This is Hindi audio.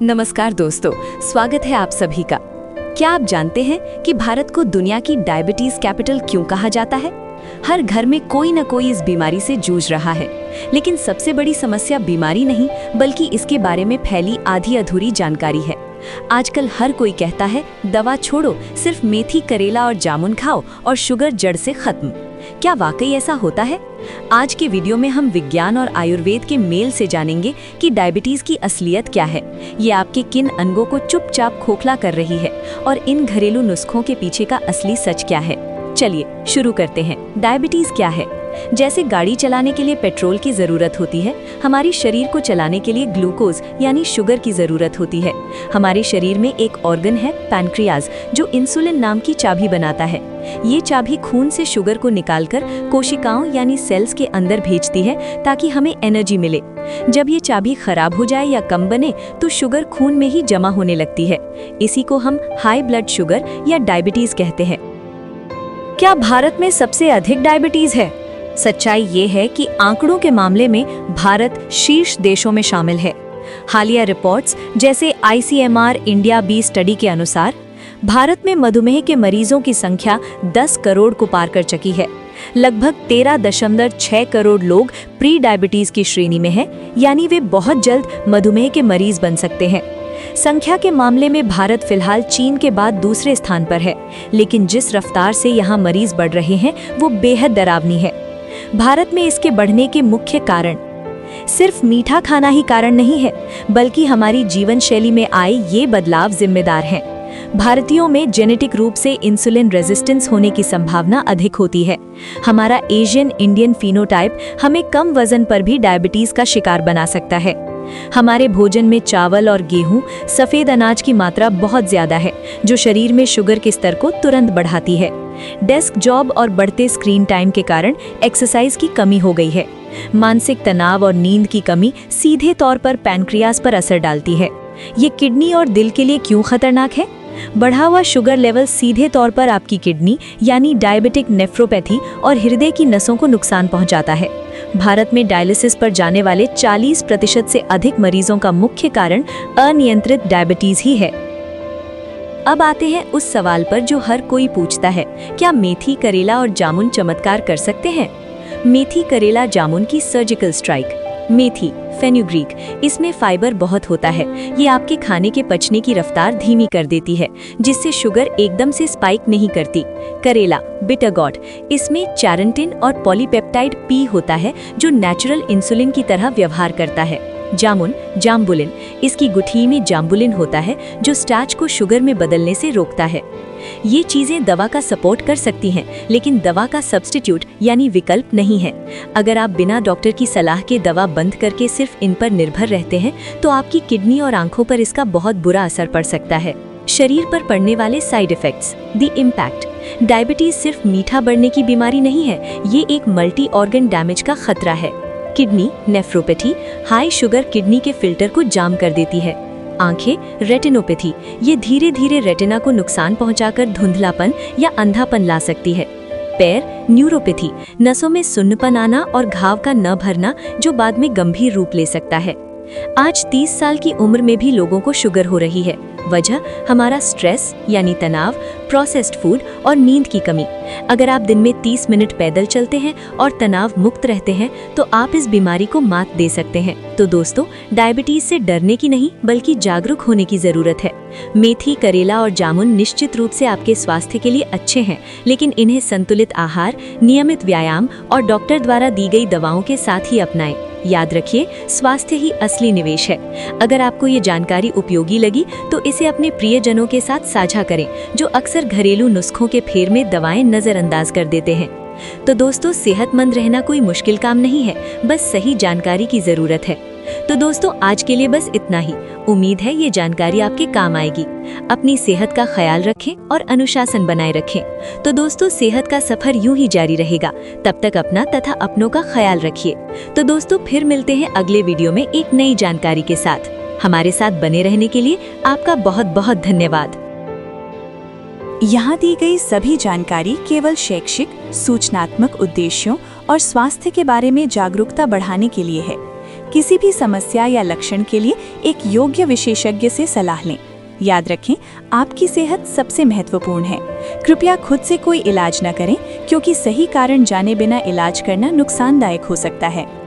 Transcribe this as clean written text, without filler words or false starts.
नमस्कार दोस्तों, स्वागत है आप सभी का। क्या आप जानते हैं कि भारत को दुनिया की डायबिटीज कैपिटल क्यों कहा जाता है? हर घर में कोई न कोई इस बीमारी से जूझ रहा है, लेकिन सबसे बड़ी समस्या बीमारी नहीं बल्कि इसके बारे में फैली आधी अधूरी जानकारी है। आजकल हर कोई कहता है दवा छोड़ो, सिर्फ मेथी, करेला और जामुन खाओ और शुगर जड़ से खत्म। क्या वाकई ऐसा होता है? आज के वीडियो में हम विज्ञान और आयुर्वेद के मेल से जानेंगे कि डायबिटीज की असलियत क्या है, ये आपके किन अंगों को चुपचाप खोखला कर रही है और इन घरेलू नुस्खों के पीछे का असली सच क्या है। चलिए शुरू करते हैं। डायबिटीज क्या है? जैसे गाड़ी चलाने के लिए पेट्रोल की जरूरत होती है, हमारी शरीर को चलाने के लिए ग्लूकोज यानी शुगर की जरूरत होती है। हमारे शरीर में एक ऑर्गन है पैनक्रियाज, जो इंसुलिन नाम की चाबी बनाता है। ये चाबी खून से शुगर को निकालकर कोशिकाओं यानी सेल्स के अंदर भेजती है ताकि हमें एनर्जी मिले। जब ये चाबी खराब हो जाए या कम बने तो शुगर खून में ही जमा होने लगती है। इसी को हम हाई ब्लड शुगर या डायबिटीज कहते हैं। क्या भारत में सबसे अधिक डायबिटीज है? सच्चाई ये है कि आंकड़ों के मामले में भारत शीर्ष देशों में शामिल है। हालिया रिपोर्ट्स जैसे ICMR इंडिया बी स्टडी के अनुसार भारत में मधुमेह के मरीजों की संख्या 10 करोड़ को पार कर चुकी है। लगभग 13.6 करोड़ लोग प्री डायबिटीज की श्रेणी में हैं, यानी वे बहुत जल्द मधुमेह के मरीज बन सकते हैं। संख्या के मामले में भारत फिलहाल चीन के बाद दूसरे स्थान पर है, लेकिन जिस रफ्तार से यहाँ मरीज बढ़ रहे हैं वो बेहद डरावनी है। भारत में इसके बढ़ने के मुख्य कारण सिर्फ मीठा खाना ही कारण नहीं है, बल्कि हमारी जीवन शैली में आए ये बदलाव जिम्मेदार हैं। भारतीयों में जेनेटिक रूप से इंसुलिन रेजिस्टेंस होने की संभावना अधिक होती है। हमारा एशियन इंडियन फिनोटाइप हमें कम वजन पर भी डायबिटीज का शिकार बना सकता है। हमारे भोजन में चावल और गेहूं, सफेद अनाज की मात्रा बहुत ज्यादा है, जो शरीर में शुगर के स्तर को तुरंत बढ़ाती है। डेस्क जॉब और बढ़ते स्क्रीन टाइम के कारण एक्सरसाइज की कमी हो गई है। मानसिक तनाव और नींद की कमी सीधे तौर पर पैनक्रियाज पर असर डालती है। ये किडनी और दिल के लिए क्यों खतरनाक है? बढ़ा हुआ शुगर लेवल सीधे तौर पर आपकी किडनी यानी डायबिटिक नेफ्रोपैथी और हृदय की नसों को नुकसान पहुंचाता है। भारत में डायलिसिस पर जाने वाले 40% से अधिक मरीजों का मुख्य कारण अनियंत्रित डायबिटीज ही है। अब आते हैं उस सवाल पर जो हर कोई पूछता है, क्या मेथी, करेला और जामुन चमत्कार कर सकते हैं? मेथी, करेला, जामुन की सर्जिकल स्ट्राइक। मेथी फेनुग्रीक, इसमें फाइबर बहुत होता है। ये आपके खाने के पचने की रफ्तार धीमी कर देती है, जिससे शुगर एकदम से स्पाइक नहीं करती। करेला बिटर गॉड, इसमें चैरेंटिन और पॉलीपेप्टाइड पी होता है, जो नेचुरल इंसुलिन की तरह व्यवहार करता है। जामुन जाम्बुलिन, इसकी गुठली में जाम्बुलिन होता है, जो स्टार्च को शुगर में बदलने से रोकता है। ये चीजें दवा का सपोर्ट कर सकती हैं, लेकिन दवा का सब्स्टिट्यूट यानी विकल्प नहीं है। अगर आप बिना डॉक्टर की सलाह के दवा बंद करके सिर्फ इन पर निर्भर रहते हैं, तो आपकी किडनी और आंखों पर इसका बहुत बुरा असर पड़ सकता है। शरीर पर पड़ने वाले side effects, the impact. Diabetes सिर्फ मीठा बढ़ने की बीमारी नहीं है, ये एक मल्टी ऑर्गन डैमेज का खतरा है। Kidney nephropathy, high sugar kidney के फिल्टर को जाम कर देती है। आंखें रेटिनोपैथी, ये धीरे धीरे रेटिना को नुकसान पहुंचाकर धुंधलापन या अंधापन ला सकती है। पैर न्यूरोपैथी, नसों में सुन्नपन आना और घाव का न भरना, जो बाद में गंभीर रूप ले सकता है। आज 30 साल की उम्र में भी लोगों को शुगर हो रही है। वजह हमारा स्ट्रेस यानी तनाव, प्रोसेस्ड फूड और नींद की कमी। अगर आप दिन में 30 मिनट पैदल चलते हैं और तनाव मुक्त रहते हैं, तो आप इस बीमारी को मात दे सकते हैं। तो दोस्तों, डायबिटीज से डरने की नहीं बल्कि जागरूक होने की जरूरत है। मेथी, करेला और जामुन निश्चित रूप से आपके स्वास्थ्य के लिए अच्छे हैं, लेकिन इन्हें संतुलित आहार, नियमित व्यायाम और डॉक्टर द्वारा दी गई दवाओं के साथ ही अपनाएं। याद रखिए, स्वास्थ्य ही असली निवेश है। अगर आपको ये जानकारी उपयोगी लगी तो इसे अपने प्रियजनों के साथ साझा करें, जो अक्सर घरेलू नुस्खों के फेर में दवाएं नजरअंदाज कर देते हैं। तो दोस्तों, सेहतमंद रहना कोई मुश्किल काम नहीं है, बस सही जानकारी की जरूरत है। तो दोस्तों, आज के लिए बस इतना ही। उम्मीद है ये जानकारी आपके काम आएगी। अपनी सेहत का ख्याल रखें और अनुशासन बनाए रखें। तो दोस्तों, सेहत का सफर यूं ही जारी रहेगा। तब तक अपना तथा अपनों का ख्याल रखिए। तो दोस्तों, फिर मिलते हैं अगले वीडियो में एक नई जानकारी के साथ। हमारे साथ बने रहने के लिए आपका बहुत बहुत धन्यवाद। यहाँ दी गई सभी जानकारी केवल शैक्षिक, सूचनात्मक उद्देश्यों और स्वास्थ्य के बारे में जागरूकता बढ़ाने के लिए है। किसी भी समस्या या लक्षण के लिए एक योग्य विशेषज्ञ से सलाह लें। याद रखें, आपकी सेहत सबसे महत्वपूर्ण है। कृपया खुद से कोई इलाज न करें, क्योंकि सही कारण जाने बिना इलाज करना नुकसानदायक हो सकता है।